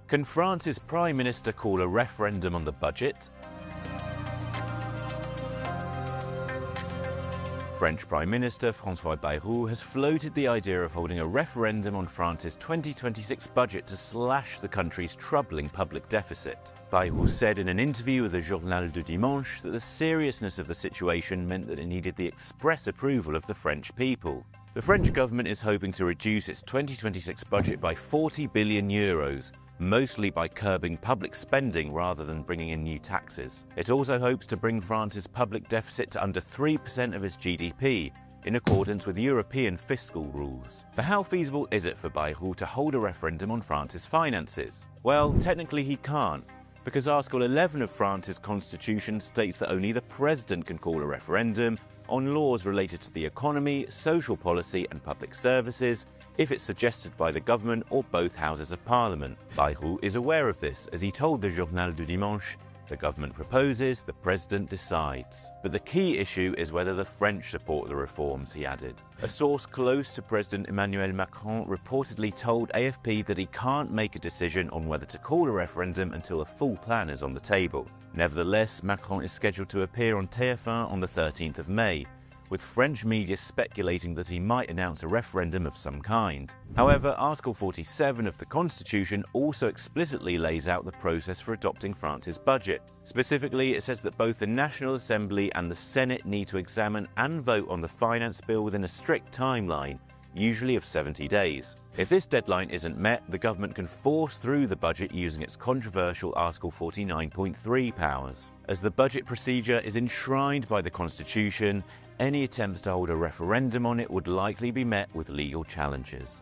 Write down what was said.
Can France's Prime Minister call a referendum on the budget? French Prime Minister François Bayrou has floated the idea of holding a referendum on France's 2026 budget to slash the country's troubling public deficit. Bayrou said in an interview with the Journal du Dimanche that the seriousness of the situation meant that it needed the express approval of the French people. The French government is hoping to reduce its 2026 budget by 40 billion euros, mostly by curbing public spending rather than bringing in new taxes. It also hopes to bring France's public deficit to under 3% of its GDP, in accordance with European fiscal rules. But how feasible is it for Bayrou to hold a referendum on France's finances? Well, technically he can't, because Article 11 of France's constitution states that only the president can call a referendum on laws related to the economy, social policy and public services, if it's suggested by the government or both houses of parliament. Bayrou is aware of this, as he told the Journal du Dimanche, "The government proposes, the president decides." But the key issue is whether the French support the reforms, he added. A source close to President Emmanuel Macron reportedly told AFP that he can't make a decision on whether to call a referendum until a full plan is on the table. Nevertheless, Macron is scheduled to appear on TF1 on the 13th of May, with French media speculating that he might announce a referendum of some kind. However, Article 47 of the Constitution also explicitly lays out the process for adopting France's budget. Specifically, it says that both the National Assembly and the Senate need to examine and vote on the finance bill within a strict timeline, usually of 70 days. If this deadline isn't met, the government can force through the budget using its controversial Article 49.3 powers. As the budget procedure is enshrined by the Constitution, any attempts to hold a referendum on it would likely be met with legal challenges.